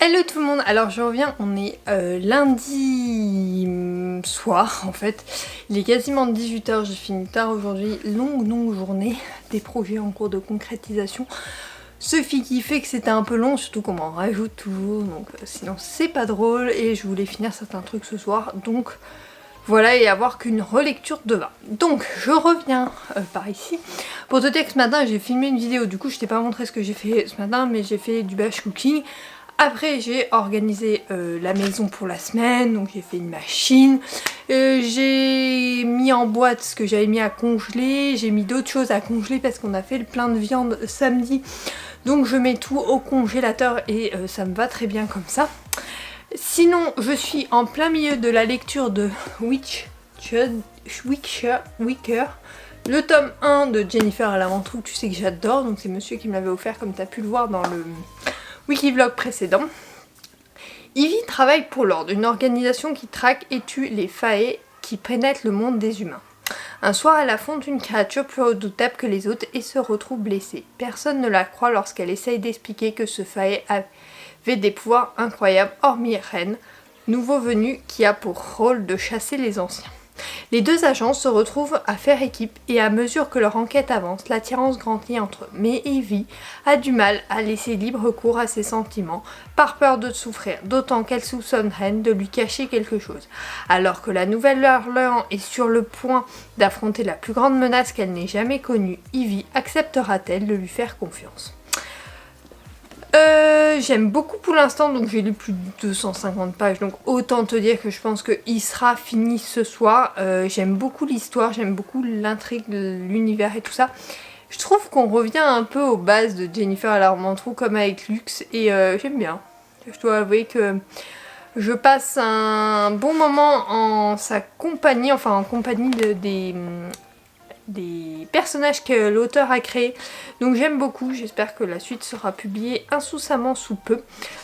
Hello tout le monde, alors je reviens, on est lundi soir en fait, il est quasiment 18h, j'ai fini tard aujourd'hui, longue journée, des projets en cours de concrétisation, ce qui fait que c'était un peu long, surtout qu'on m'en rajoute toujours, donc sinon c'est pas drôle et je voulais finir certains trucs ce soir, donc voilà, et avoir qu'une relecture demain. Donc je reviens par ici, pour te dire que ce matin j'ai filmé une vidéo, du coup je t'ai pas montré ce que j'ai fait ce matin, mais j'ai fait du batch cooking. Après j'ai organisé la maison pour la semaine, donc j'ai fait une machine, j'ai mis en boîte ce que j'avais mis à congeler, j'ai mis d'autres choses à congeler parce qu'on a fait le plein de viande samedi, donc je mets tout au congélateur et ça me va très bien comme ça. Sinon je suis en plein milieu de la lecture de Witcher, le tome 1 de Jennifer à la Ventroux, tu sais que j'adore, donc c'est monsieur qui me l'avait offert comme tu as pu le voir dans le Wikivlog précédent. Ivy travaille pour l'Ordre, une organisation qui traque et tue les fae qui pénètrent le monde des humains. Un soir, elle affronte une créature plus redoutable que les autres et se retrouve blessée. Personne ne la croit lorsqu'elle essaye d'expliquer que ce fae avait des pouvoirs incroyables, hormis Ren, nouveau venu qui a pour rôle de chasser les anciens. Les deux agents se retrouvent à faire équipe et à mesure que leur enquête avance, l'attirance grandit entre eux. Mais Ivy a du mal à laisser libre cours à ses sentiments, par peur de souffrir, d'autant qu'elle soupçonne Ren de lui cacher quelque chose. Alors que la Nouvelle-Orléans est sur le point d'affronter la plus grande menace qu'elle n'ait jamais connue, Ivy acceptera-t-elle de lui faire confiance ? J'aime beaucoup pour l'instant, donc j'ai lu plus de 250 pages, donc autant te dire que je pense qu'il sera fini ce soir. J'aime beaucoup l'histoire, j'aime beaucoup l'intrigue, l'univers et tout ça. Je trouve qu'on revient un peu aux bases de Jennifer à la Ventroux comme avec Lux et j'aime bien. Je dois avouer que je passe un bon moment en sa compagnie, enfin en compagnie des personnages que l'auteur a créés, donc j'aime beaucoup, j'espère que la suite sera publiée incessamment sous peu.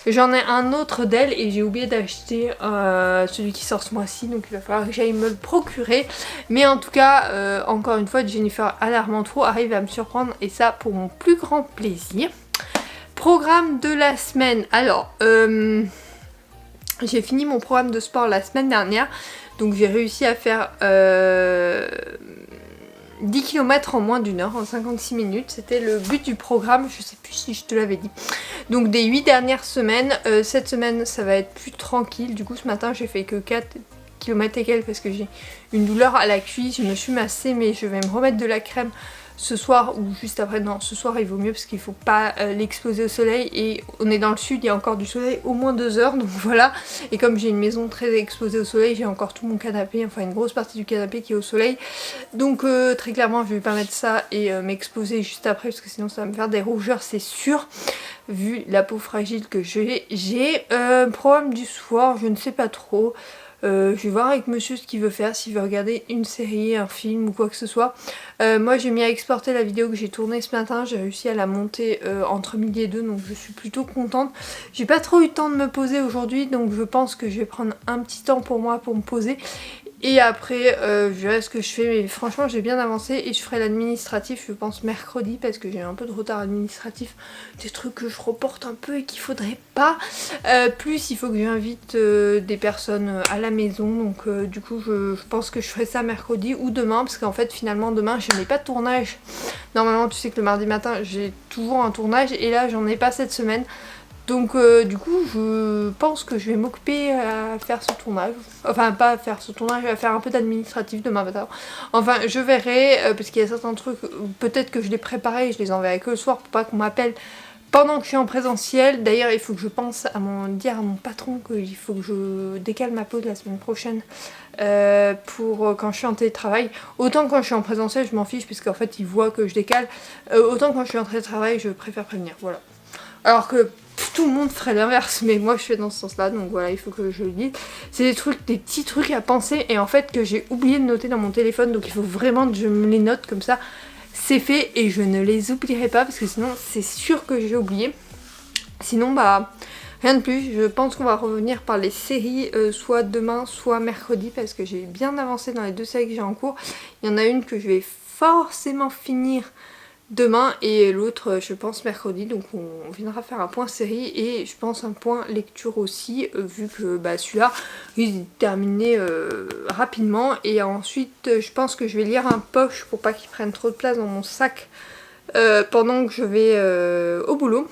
J'en ai un autre d'elle et j'ai oublié d'acheter celui qui sort ce mois-ci, donc il va falloir que j'aille me le procurer, mais en tout cas encore une fois Jennifer à la Ventroux arrive à me surprendre et ça pour mon plus grand plaisir. Programme de la semaine, alors j'ai fini mon programme de sport la semaine dernière, donc j'ai réussi à faire 10 km en moins d'une heure, en 56 minutes, c'était le but du programme, je sais plus si je te l'avais dit. Donc des 8 dernières semaines, cette semaine ça va être plus tranquille, du coup ce matin j'ai fait que 4 km et quelques parce que j'ai une douleur à la cuisse, je me suis massée mais je vais me remettre de la crème ce soir ou juste après, non ce soir il vaut mieux parce qu'il faut pas l'exposer au soleil et on est dans le sud, il y a encore du soleil au moins 2 heures donc voilà, et comme j'ai une maison très exposée au soleil, j'ai encore tout mon canapé, enfin une grosse partie du canapé qui est au soleil, donc très clairement je vais pas mettre ça et m'exposer juste après parce que sinon ça va me faire des rougeurs c'est sûr, vu la peau fragile que j'ai. Programme du soir, je ne sais pas trop. Je vais voir avec monsieur ce qu'il veut faire, s'il veut regarder une série, un film ou quoi que ce soit. Moi j'ai mis à exporter la vidéo que j'ai tournée ce matin, j'ai réussi à la monter entre midi et 2 donc je suis plutôt contente. J'ai pas trop eu le temps de me poser aujourd'hui donc je pense que je vais prendre un petit temps pour moi pour me poser. Et après je verrai ce que je fais, mais franchement j'ai bien avancé et je ferai l'administratif je pense mercredi parce que j'ai un peu de retard administratif, des trucs que je reporte un peu et qu'il faudrait pas. Plus il faut que j'invite des personnes à la maison, donc du coup je pense que je ferai ça mercredi ou demain parce qu'en fait finalement demain je n'ai pas de tournage. Normalement tu sais que le mardi matin j'ai toujours un tournage et là j'en ai pas cette semaine. Donc du coup je pense que je vais m'occuper à faire ce tournage, enfin pas à faire ce tournage, à faire un peu d'administratif demain matin. Enfin je verrai parce qu'il y a certains trucs, peut-être que je les préparais et je les enverrai que le soir pour pas qu'on m'appelle pendant que je suis en présentiel. D'ailleurs il faut que je pense à dire à mon patron qu'il faut que je décale ma pause la semaine prochaine pour quand je suis en télétravail. Autant quand je suis en présentiel je m'en fiche puisqu'en fait il voit que je décale, autant quand je suis en télétravail je préfère prévenir, voilà. Alors que tout le monde ferait l'inverse, mais moi je fais dans ce sens-là, donc voilà, il faut que je le dise. C'est des trucs, des petits trucs à penser, et en fait que j'ai oublié de noter dans mon téléphone, donc il faut vraiment que je me les note comme ça. C'est fait, et je ne les oublierai pas, parce que sinon c'est sûr que j'ai oublié. Sinon, bah, rien de plus. Je pense qu'on va revenir par les séries, soit demain, soit mercredi, parce que j'ai bien avancé dans les 2 séries que j'ai en cours. Il y en a une que je vais forcément finir demain et l'autre je pense mercredi, donc on viendra faire un point série et je pense un point lecture aussi vu que bah, celui-là il est terminé rapidement et ensuite je pense que je vais lire un poche pour pas qu'il prenne trop de place dans mon sac pendant que je vais au boulot,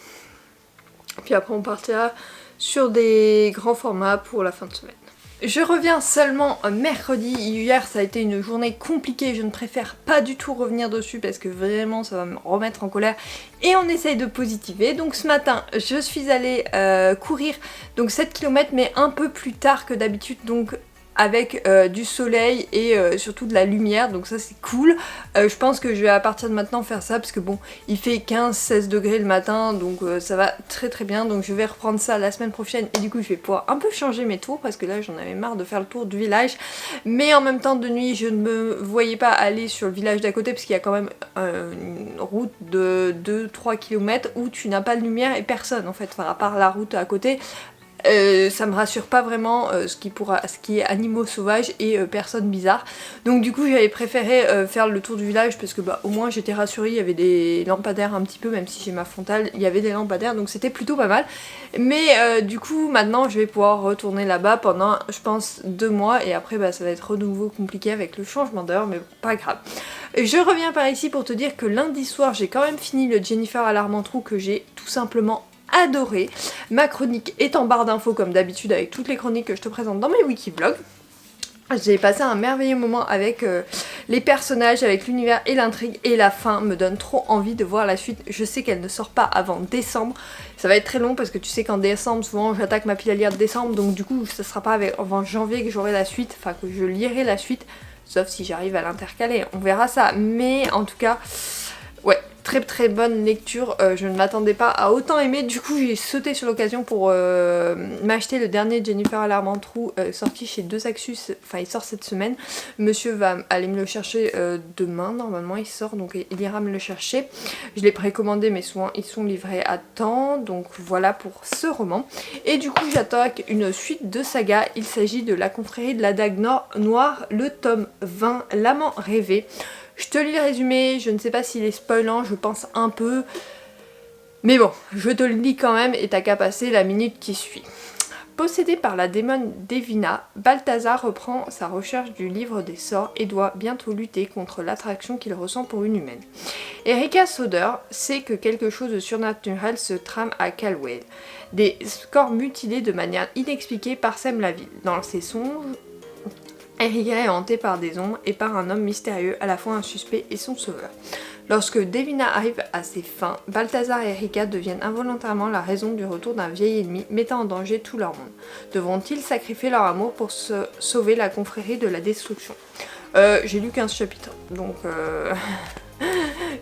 puis après on partira sur des grands formats pour la fin de semaine. Je reviens seulement mercredi. Hier ça a été une journée compliquée, je ne préfère pas du tout revenir dessus parce que vraiment ça va me remettre en colère et on essaye de positiver. Donc ce matin je suis allée courir donc 7 km mais un peu plus tard que d'habitude, donc avec du soleil et surtout de la lumière, donc ça c'est cool. Je pense que je vais à partir de maintenant faire ça parce que bon il fait 15-16 degrés le matin, donc ça va très très bien, donc je vais reprendre ça la semaine prochaine et du coup je vais pouvoir un peu changer mes tours parce que là j'en avais marre de faire le tour du village, mais en même temps de nuit je ne me voyais pas aller sur le village d'à côté parce qu'il y a quand même une route de 2-3 km où tu n'as pas de lumière et personne en fait, enfin, à part la route à côté. Ça me rassure pas vraiment ce qui est animaux sauvages et personnes bizarres. Donc du coup j'avais préféré faire le tour du village parce que bah, au moins j'étais rassurée, il y avait des lampadaires un petit peu, même si j'ai ma frontale, il y avait des lampadaires donc c'était plutôt pas mal. Mais du coup maintenant je vais pouvoir retourner là-bas pendant je pense 2 mois et après bah, ça va être de nouveau compliqué avec le changement d'heure, mais pas grave. Je reviens par ici pour te dire que lundi soir j'ai quand même fini le Jennifer Alarmantrou que j'ai tout simplement adoré. Ma chronique est en barre d'infos comme d'habitude avec toutes les chroniques que je te présente dans mes wikivlogs. J'ai passé un merveilleux moment avec les personnages, avec l'univers et l'intrigue, et la fin me donne trop envie de voir la suite. Je sais qu'elle ne sort pas avant décembre, ça va être très long parce que tu sais qu'en décembre souvent j'attaque ma pile à lire de décembre, donc du coup ça sera pas avant janvier que j'aurai la suite, enfin que je lirai la suite, sauf si j'arrive à l'intercaler, on verra ça, mais en tout cas ouais, très très bonne lecture, je ne m'attendais pas à autant aimer, du coup j'ai sauté sur l'occasion pour m'acheter le dernier Jennifer Alarmantrou sorti chez Deux Axus, enfin il sort cette semaine, monsieur va aller me le chercher demain, normalement il sort, donc il ira me le chercher, je l'ai précommandé mais souvent ils sont livrés à temps, donc voilà pour ce roman, et du coup j'attaque une suite de saga, il s'agit de La Confrérie de la Dague Noire, le tome 20, L'Amant Rêvé. Je te lis le résumé, je ne sais pas s'il est spoilant, je pense un peu. Mais bon, je te le lis quand même et t'as qu'à passer la minute qui suit. Possédé par la démone Devina, Balthazar reprend sa recherche du livre des sorts et doit bientôt lutter contre l'attraction qu'il ressent pour une humaine. Erika Soder sait que quelque chose de surnaturel se trame à Calwell. Des corps mutilés de manière inexpliquée parsèment la ville. Dans ses songes, Erika est hantée par des ombres et par un homme mystérieux, à la fois un suspect et son sauveur. Lorsque Devina arrive à ses fins, Balthazar et Erika deviennent involontairement la raison du retour d'un vieil ennemi mettant en danger tout leur monde. Devront-ils sacrifier leur amour pour sauver la confrérie de la destruction? J'ai lu 15 chapitres, donc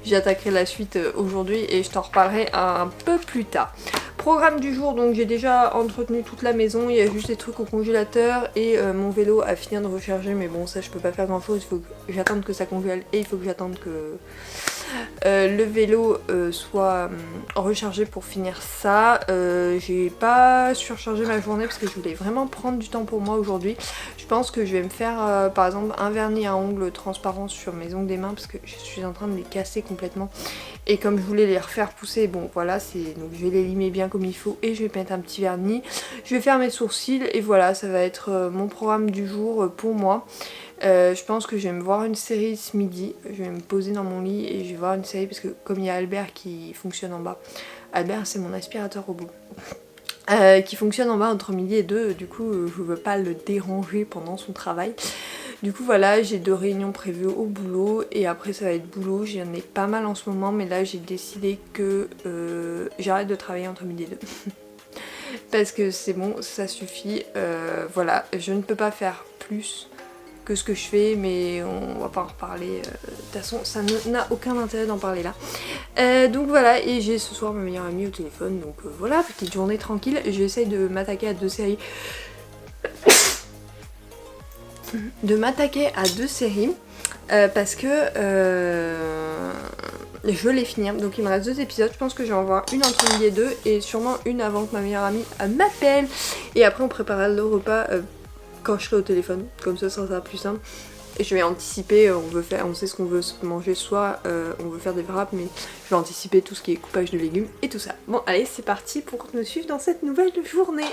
j'attaquerai la suite aujourd'hui et je t'en reparlerai un peu plus tard. Programme du jour, donc j'ai déjà entretenu toute la maison, il y a juste des trucs au congélateur et mon vélo a fini de recharger, mais bon ça je peux pas faire grand chose, il faut que j'attende que ça congèle et il faut que j'attende que le vélo soit rechargé pour finir ça. J'ai pas surchargé ma journée parce que je voulais vraiment prendre du temps pour moi aujourd'hui. Je pense que je vais me faire par exemple un vernis à ongles transparent sur mes ongles des mains parce que je suis en train de les casser complètement. Et comme je voulais les refaire pousser, bon voilà, donc je vais les limer bien comme il faut et je vais mettre un petit vernis. Je vais faire mes sourcils et voilà, ça va être mon programme du jour pour moi. Je pense que je vais me voir une série ce midi, je vais me poser dans mon lit et je vais voir une série parce que comme il y a Albert qui fonctionne en bas, Albert c'est mon aspirateur robot, qui fonctionne en bas entre midi et 2, du coup je veux pas le déranger pendant son travail. Du coup voilà, j'ai 2 réunions prévues au boulot et après ça va être boulot, j'en ai pas mal en ce moment mais là j'ai décidé que j'arrête de travailler entre midi et 2. Parce que c'est bon, ça suffit, voilà, je ne peux pas faire plus que ce que je fais, mais on va pas en reparler, de toute façon ça n'a aucun intérêt d'en parler là. Donc voilà, et j'ai ce soir ma meilleure amie au téléphone, donc voilà, petite journée tranquille, j'essaye de m'attaquer à 2 séries. Parce que je vais les finir, donc il me reste 2 épisodes, je pense que je vais en voir une entre midi et 2 et sûrement une avant que ma meilleure amie m'appelle et après on préparera le repas quand je serai au téléphone, comme ça sera plus simple. je vais anticiper, on sait ce qu'on veut manger ce soir, on veut faire des wraps, mais je vais anticiper tout ce qui est coupage de légumes et tout ça. Bon allez, c'est parti pour me suivre dans cette nouvelle journée.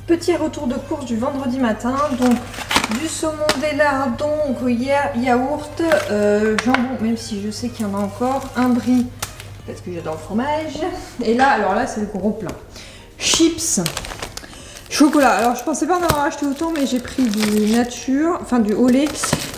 Petit retour de course du vendredi matin, donc du saumon, des lardons, gruyère, yaourt, jambon, même si je sais qu'il y en a encore, un brie, parce que j'adore le fromage, et là, alors là c'est le gros plat, chips, chocolat. Alors je pensais pas en avoir acheté autant, mais j'ai pris du nature, enfin du au lait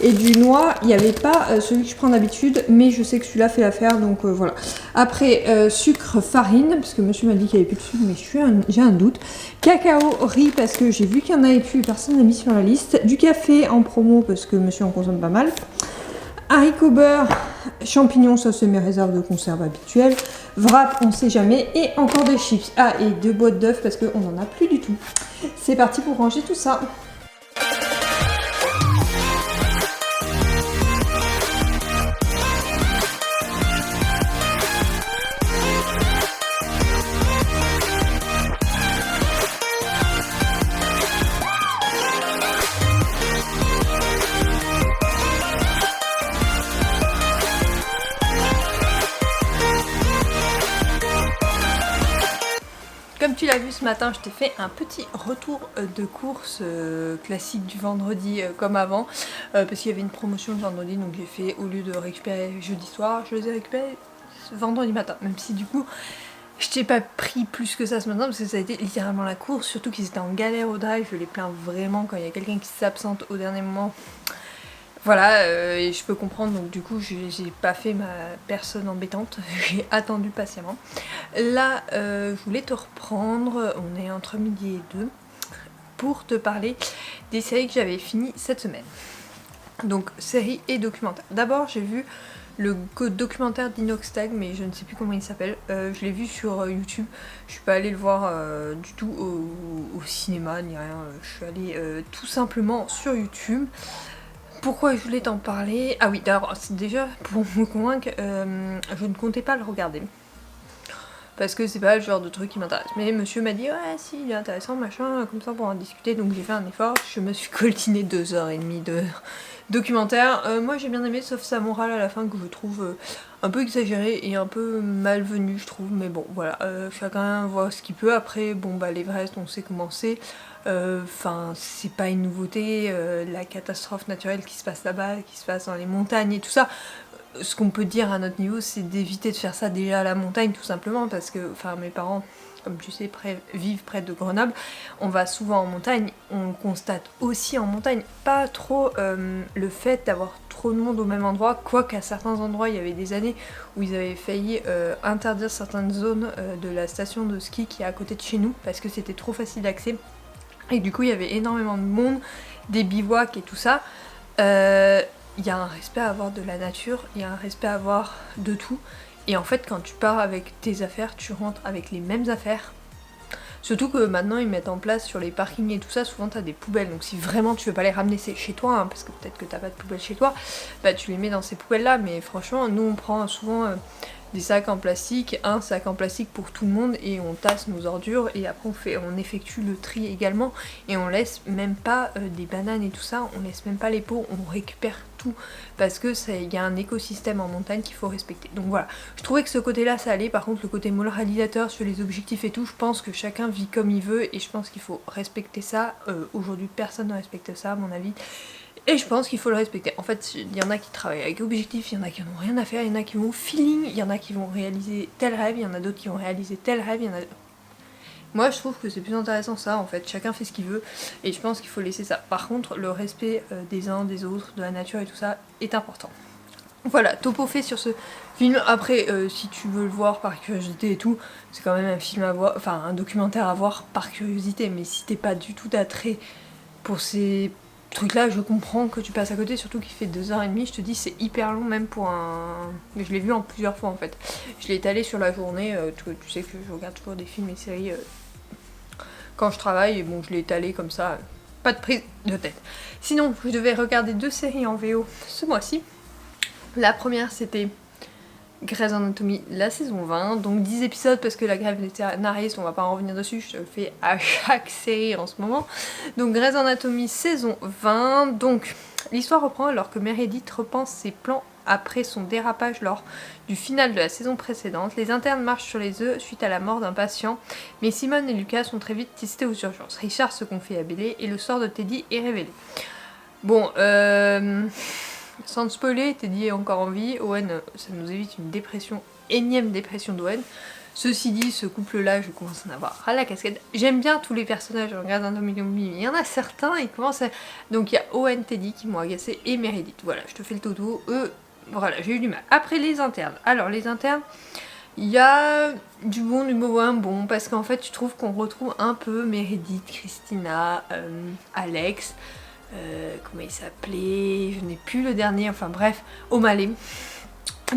et du noix. Il n'y avait pas celui que je prends d'habitude, mais je sais que celui-là fait l'affaire, donc voilà. Après sucre, farine, parce que monsieur m'a dit qu'il n'y avait plus de sucre, mais j'ai un doute. Cacao, riz, parce que j'ai vu qu'il y en avait plus et personne n'a mis sur la liste. Du café en promo, parce que monsieur en consomme pas mal. Haricots beurre, champignons, ça c'est mes réserves de conserve habituelles. Wrap, on sait jamais. Et encore des chips. Ah, et 2 boîtes d'œufs parce qu'on n'en a plus du tout. C'est parti pour ranger tout ça. Comme tu l'as vu ce matin, je t'ai fait un petit retour de course classique du vendredi comme avant, parce qu'il y avait une promotion le vendredi, donc j'ai fait, au lieu de récupérer jeudi soir, je les ai récupérés vendredi matin, même si du coup je t'ai pas pris plus que ça ce matin parce que ça a été littéralement la course, surtout qu'ils étaient en galère au drive, je les plains vraiment quand il y a quelqu'un qui s'absente au dernier moment. Voilà, et je peux comprendre, donc du coup j'ai pas fait ma personne embêtante, j'ai attendu patiemment. Là, je voulais te reprendre, on est entre midi et 2, pour te parler des séries que j'avais finies cette semaine. Donc séries et documentaires. D'abord j'ai vu le documentaire d'Inoxtag, mais je ne sais plus comment il s'appelle. Je l'ai vu sur YouTube. Je suis pas allée le voir du tout au cinéma ni rien. Je suis allée tout simplement sur YouTube. Pourquoi je voulais t'en parler? Ah oui, alors c'est déjà pour me convaincre, je ne comptais pas le regarder. Parce que c'est pas le genre de truc qui m'intéresse. Mais monsieur m'a dit, ouais, si, il est intéressant, machin, comme ça pour en discuter. Donc j'ai fait un effort, je me suis coltiné 2h30 de documentaire. Moi j'ai bien aimé, sauf sa morale à la fin que je trouve un peu exagérée et un peu malvenue, je trouve. Mais bon, voilà, chacun voit ce qu'il peut. Après, bon, bah l'Everest, on sait comment c'est. Enfin, c'est pas une nouveauté, la catastrophe naturelle qui se passe là-bas, qui se passe dans les montagnes et tout ça. Ce qu'on peut dire à notre niveau, c'est d'éviter de faire ça déjà à la montagne, tout simplement, parce que, enfin, mes parents, comme tu sais, vivent près de Grenoble. On va souvent en montagne, on constate aussi en montagne pas trop le fait d'avoir trop de monde au même endroit, quoique à certains endroits, il y avait des années où ils avaient failli interdire certaines zones de la station de ski qui est à côté de chez nous, parce que c'était trop facile d'accès. Et du coup, il y avait énormément de monde, des bivouacs et tout ça. Il y a un respect à avoir de la nature, il y a un respect à avoir de tout. Et en fait, quand tu pars avec tes affaires, tu rentres avec les mêmes affaires. Surtout que maintenant, ils mettent en place sur les parkings et tout ça, souvent t'as des poubelles. Donc si vraiment tu veux pas les ramener chez toi, hein, parce que peut-être que t'as pas de poubelle chez toi, bah tu les mets dans ces poubelles-là. Mais franchement, nous on prend souvent des sacs en plastique, un sac en plastique pour tout le monde et on tasse nos ordures et après on effectue le tri également et on laisse même pas des bananes et tout ça, on laisse même pas les pots, on récupère tout parce que il y a un écosystème en montagne qu'il faut respecter. Donc voilà, je trouvais que ce côté là ça allait, par contre le côté moralisateur sur les objectifs et tout, je pense que chacun vit comme il veut et je pense qu'il faut respecter ça. Aujourd'hui personne ne respecte ça à mon avis. Et je pense qu'il faut le respecter. En fait, il y en a qui travaillent avec objectif, il y en a qui n'ont rien à faire, il y en a qui vont au feeling, il y en a qui vont réaliser tel rêve, il y en a d'autres qui vont réaliser tel rêve, il y en a... Moi je trouve que c'est plus intéressant ça en fait, chacun fait ce qu'il veut et je pense qu'il faut laisser ça. Par contre, le respect des uns, des autres, de la nature et tout ça est important. Voilà, topo fait sur ce film. Après, si tu veux le voir par curiosité et tout, c'est quand même un film à voir, enfin un documentaire à voir par curiosité, mais si t'es pas du tout attrait pour ces truc là, je comprends que tu passes à côté, surtout qu'il fait 2h30, je te dis c'est hyper long même pour un... Mais je l'ai vu en plusieurs fois en fait. Je l'ai étalé sur la journée, tu sais que je regarde toujours des films et séries quand je travaille, et bon je l'ai étalé comme ça, pas de prise de tête. Sinon, je devais regarder 2 séries en VO ce mois-ci. La première c'était Grey's Anatomy, la saison 20, donc 10 épisodes parce que la grève des scénaristes, on va pas en revenir dessus, je te le fais à chaque série en ce moment. Donc Grey's Anatomy saison 20, donc l'histoire reprend alors que Meredith repense ses plans après son dérapage lors du final de la saison précédente. Les internes marchent sur les œufs suite à la mort d'un patient, mais Simone et Lucas sont très vite testés aux urgences. Richard se confie à Bailey et le sort de Teddy est révélé. Bon, sans te spoiler, Teddy est encore en vie. Owen, ça nous évite une dépression, énième dépression d'Owen. Ceci dit, ce couple-là, je commence à en avoir à la casquette. J'aime bien tous les personnages en Grey's Anatomy, mais il y en a certains, ils commencent à... Donc il y a Owen, Teddy qui m'ont agacé et Meredith. Voilà, je te fais le toto. Voilà, j'ai eu du mal. Après les internes. Alors les internes, il y a du bon, du moins bon, parce qu'en fait, tu trouves qu'on retrouve un peu Meredith, Christina, Alex... comment il s'appelait, je n'ai plus le dernier, enfin bref, O'Malley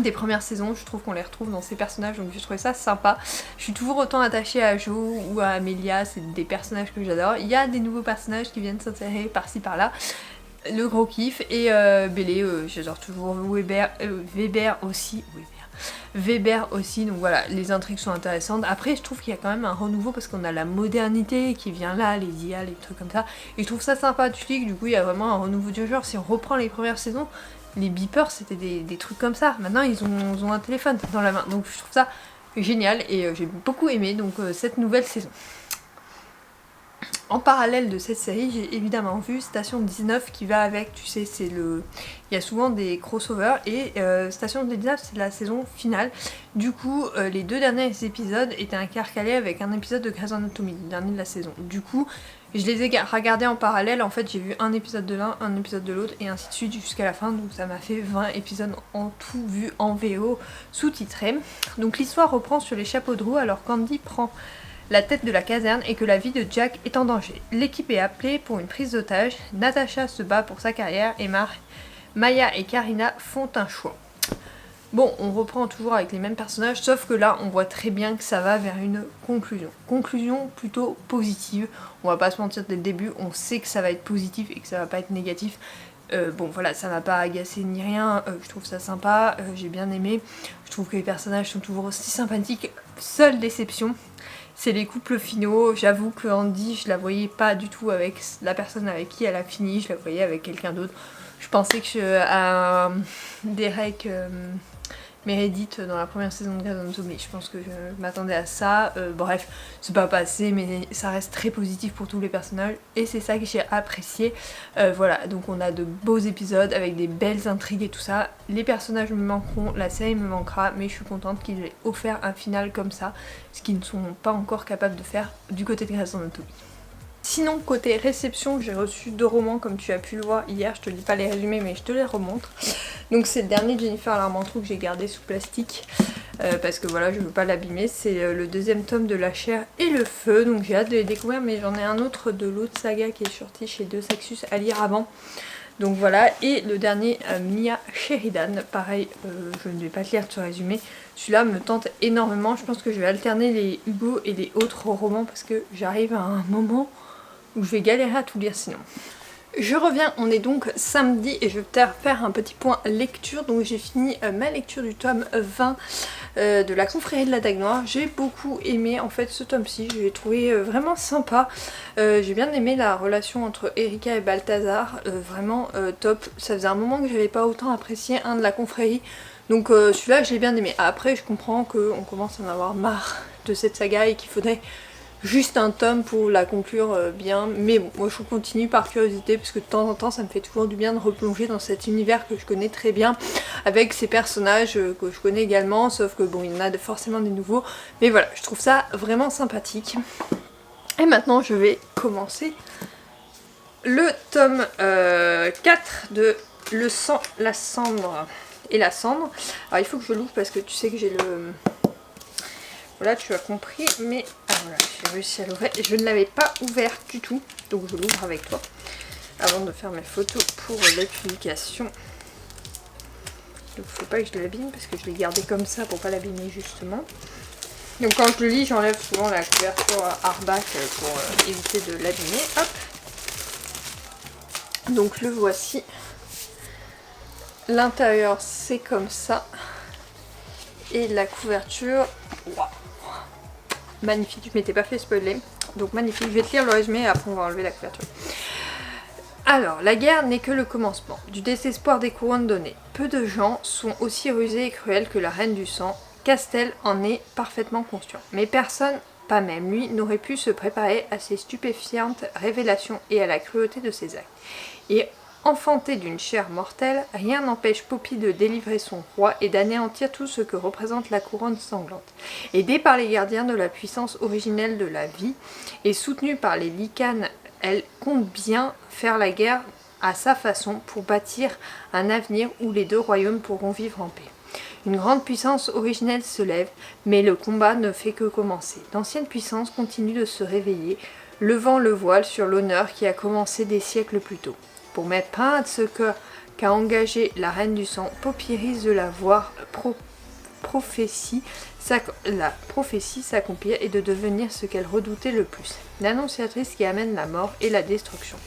des premières saisons, je trouve qu'on les retrouve dans ces personnages, donc je trouvais ça sympa. Je suis toujours autant attachée à Joe ou à Amelia, c'est des personnages que j'adore. Il y a des nouveaux personnages qui viennent s'insérer par-ci par-là, le gros kiff, et Bailey, j'adore toujours. Weber aussi, donc voilà, les intrigues sont intéressantes. Après, je trouve qu'il y a quand même un renouveau parce qu'on a la modernité qui vient là, les IA, les trucs comme ça, et je trouve ça sympa. Tu dis que du coup, il y a vraiment un renouveau du genre. Si on reprend les premières saisons, les beepers c'était des trucs comme ça. Maintenant, ils ont un téléphone dans la main, donc je trouve ça génial et j'ai beaucoup aimé donc cette nouvelle saison. En parallèle de cette série, j'ai évidemment vu Station 19 qui va avec, tu sais, c'est le... Il y a souvent des crossovers et Station 19 c'est la saison finale. Du coup, les 2 derniers épisodes étaient intercalés avec un épisode de Grey's Anatomy, le dernier de la saison. Du coup, je les ai regardés en parallèle, en fait j'ai vu un épisode de l'un, un épisode de l'autre et ainsi de suite jusqu'à la fin. Donc ça m'a fait 20 épisodes en tout vu en VO sous-titré. Donc l'histoire reprend sur les chapeaux de roue alors qu'Andy prend la tête de la caserne et que la vie de Jack est en danger. L'équipe est appelée pour une prise d'otage, Natasha se bat pour sa carrière et Maya et Karina font un choix. Bon, on reprend toujours avec les mêmes personnages, sauf que là on voit très bien que ça va vers une conclusion. Conclusion plutôt positive, on va pas se mentir dès le début, on sait que ça va être positif et que ça va pas être négatif. Bon voilà, ça m'a pas agacé ni rien, je trouve ça sympa, j'ai bien aimé. Je trouve que les personnages sont toujours aussi sympathiques. Seule déception, c'est les couples finaux. J'avoue que Andy, je la voyais pas du tout avec la personne avec qui elle a fini, je la voyais avec quelqu'un d'autre. Je pensais que Derek Meredith dans la première saison de Grey's Anatomy, je pense que je m'attendais à ça. Bref, c'est pas passé, mais ça reste très positif pour tous les personnages et c'est ça que j'ai apprécié. Voilà, donc on a de beaux épisodes avec des belles intrigues et tout ça. Les personnages me manqueront, la série me manquera, mais je suis contente qu'ils aient offert un final comme ça, ce qu'ils ne sont pas encore capables de faire du côté de Grey's Anatomy. Sinon, côté réception, j'ai reçu 2 romans comme tu as pu le voir hier, je te lis pas les résumés mais je te les remontre. Donc c'est le dernier de Jennifer Larmentrout que j'ai gardé sous plastique parce que voilà, je veux pas l'abîmer. C'est le 2e tome de La Chair et le Feu, donc j'ai hâte de les découvrir, mais j'en ai un autre de l'autre saga qui est sorti chez Deux Sexus à lire avant. Donc voilà, et le dernier Mia Sheridan, pareil, je ne vais pas te lire ce résumé, celui-là me tente énormément. Je pense que je vais alterner les Hugo et les autres romans parce que j'arrive à un moment où je vais galérer à tout lire sinon. Je reviens, on est donc samedi et je vais faire un petit point lecture. Donc j'ai fini ma lecture du tome 20 de la confrérie de la Dague Noire. J'ai beaucoup aimé en fait ce tome-ci, je l'ai trouvé vraiment sympa. J'ai bien aimé la relation entre Erika et Balthazar, vraiment top. Ça faisait un moment que j'avais pas autant apprécié un de la confrérie. Donc celui-là je l'ai bien aimé. Après je comprends qu'on commence à en avoir marre de cette saga et qu'il faudrait juste un tome pour la conclure bien, mais bon, moi je continue par curiosité parce que de temps en temps ça me fait toujours du bien de replonger dans cet univers que je connais très bien avec ces personnages que je connais également, sauf que bon il y en a forcément des nouveaux, mais voilà, je trouve ça vraiment sympathique. Et maintenant je vais commencer le tome 4 de Le sang, la cendre et la cendre. Alors il faut que je l'ouvre parce que tu sais que j'ai le... Voilà, tu as compris, mais ah, voilà, j'ai réussi à l'ouvrir et je ne l'avais pas ouvert du tout, donc je l'ouvre avec toi avant de faire mes photos pour la publication. Donc faut pas que je l'abîme parce que je l'ai gardé comme ça pour pas l'abîmer justement. Donc quand je le lis, j'enlève souvent la couverture Arbac pour éviter de l'abîmer. Hop. Donc le voici. L'intérieur c'est comme ça et la couverture. Waouh. Magnifique, je m'étais pas fait spoiler, donc magnifique. Je vais te lire le résumé et après on va enlever la couverture. Alors, la guerre n'est que le commencement du désespoir des couronnes données. Peu de gens sont aussi rusés et cruels que la reine du sang. Castel en est parfaitement conscient. Mais personne, pas même lui, n'aurait pu se préparer à ces stupéfiantes révélations et à la cruauté de ses actes. Et enfantée d'une chair mortelle, rien n'empêche Poppy de délivrer son roi et d'anéantir tout ce que représente la couronne sanglante. Aidée par les gardiens de la puissance originelle de la vie et soutenue par les licanes, elle compte bien faire la guerre à sa façon pour bâtir un avenir où les deux royaumes pourront vivre en paix. Une grande puissance originelle se lève, mais le combat ne fait que commencer. D'anciennes puissances continuent de se réveiller, levant le voile sur l'honneur qui a commencé des siècles plus tôt. Pour mettre fin à ce qu'a engagé la reine du sang, Poppy risque de la voir la prophétie s'accomplir et de devenir ce qu'elle redoutait le plus, l'annonciatrice qui amène la mort et la destruction.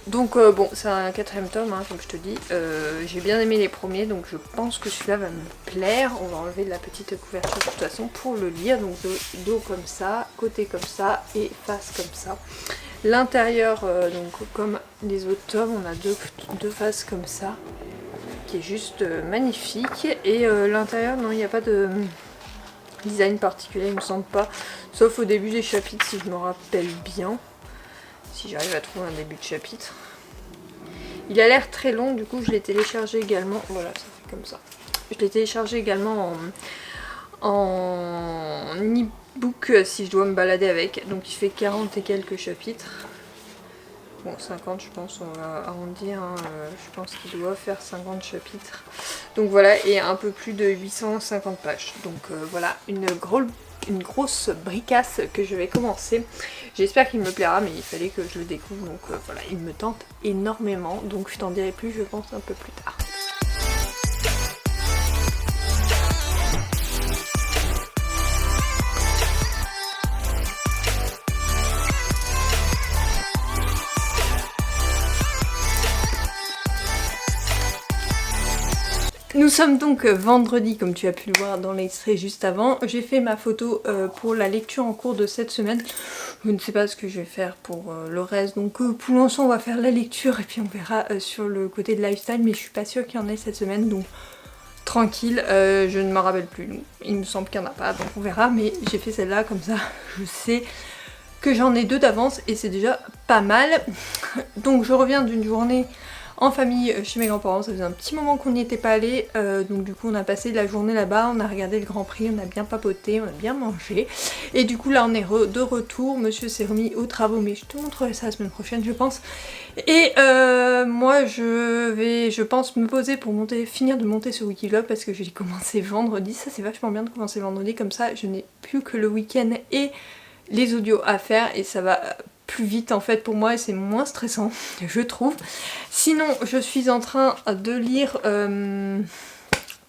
Donc bon, c'est un 4e tome, hein, comme je te dis. J'ai bien aimé les premiers, donc je pense que celui-là va me plaire. On va enlever la petite couverture de toute façon pour le lire. Donc dos comme ça, côté comme ça et face comme ça. L'intérieur, donc comme les autres tomes, on a deux faces comme ça, qui est juste magnifique. Et l'intérieur, non, il n'y a pas de design particulier, il me semble pas. Sauf au début des chapitres, si je me rappelle bien. Si j'arrive à trouver un début de chapitre. Il a l'air très long, du coup je l'ai téléchargé également. Voilà, ça fait comme ça. Je l'ai téléchargé également en e-book si je dois me balader avec. Donc il fait 40 et quelques chapitres. Bon, 50 je pense, on va arrondir. Hein. Je pense qu'il doit faire 50 chapitres. Donc voilà, et un peu plus de 850 pages. Donc voilà, une grosse bricasse que je vais commencer. J'espère qu'il me plaira, mais il fallait que je le découvre, donc voilà, il me tente énormément, donc je t'en dirai plus, je pense, un peu plus tard. Nous sommes donc vendredi, comme tu as pu le voir dans l'extrait juste avant. J'ai fait ma photo pour la lecture en cours de cette semaine. Je ne sais pas ce que je vais faire pour le reste. Donc pour l'instant on va faire la lecture et puis on verra sur le côté de lifestyle. Mais je suis pas sûre qu'il y en ait cette semaine. Donc tranquille, je ne me rappelle plus. Il me semble qu'il n'y en a pas, donc on verra. Mais j'ai fait celle-là comme ça, je sais que j'en ai 2 d'avance et c'est déjà pas mal. Donc je reviens d'une journée en famille chez mes grands-parents, ça faisait un petit moment qu'on n'y était pas allé, donc du coup on a passé la journée là-bas, on a regardé le Grand Prix, on a bien papoté, on a bien mangé, et du coup là on est de retour, monsieur s'est remis aux travaux, mais je te montrerai ça la semaine prochaine je pense, et moi je pense me poser pour finir de monter ce Wikivlog parce que j'ai commencé vendredi, ça c'est vachement bien de commencer vendredi, comme ça je n'ai plus que le week-end et les audios à faire et ça va plus vite en fait pour moi et c'est moins stressant je trouve. Sinon je suis en train de lire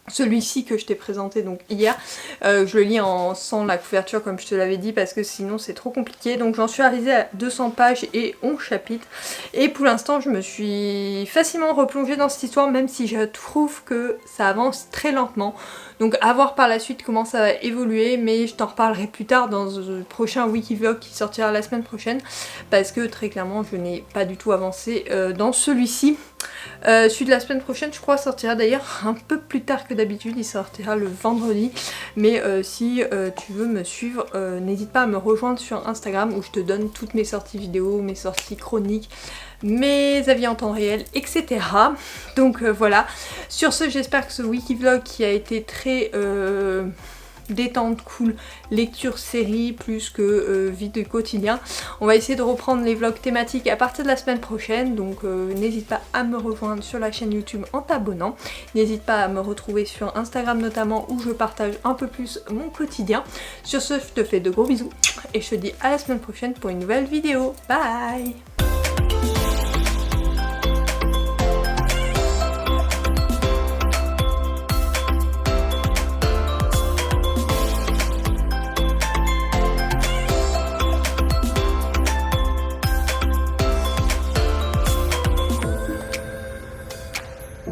Celui-ci que je t'ai présenté donc hier, je le lis sans la couverture comme je te l'avais dit parce que sinon c'est trop compliqué. Donc j'en suis arrivée à 200 pages et 11 chapitres. Et pour l'instant je me suis facilement replongée dans cette histoire même si je trouve que ça avance très lentement. Donc à voir par la suite comment ça va évoluer, mais je t'en reparlerai plus tard dans le prochain Wikivlog qui sortira la semaine prochaine parce que très clairement je n'ai pas du tout avancé dans celui-ci. Celui de la semaine prochaine je crois sortira d'ailleurs un peu plus tard que d'habitude, il sortira le vendredi, mais si tu veux me suivre n'hésite pas à me rejoindre sur Instagram où je te donne toutes mes sorties vidéo, mes sorties chroniques, mes avis en temps réel, etc. Donc voilà, sur ce j'espère que ce Wikivlog qui a été très détente, cool, lecture série plus que vie de quotidien. On va essayer de reprendre les vlogs thématiques à partir de la semaine prochaine, donc n'hésite pas à me rejoindre sur la chaîne YouTube en t'abonnant. N'hésite pas à me retrouver sur Instagram notamment où je partage un peu plus mon quotidien. Sur ce, je te fais de gros bisous et je te dis à la semaine prochaine pour une nouvelle vidéo. Bye!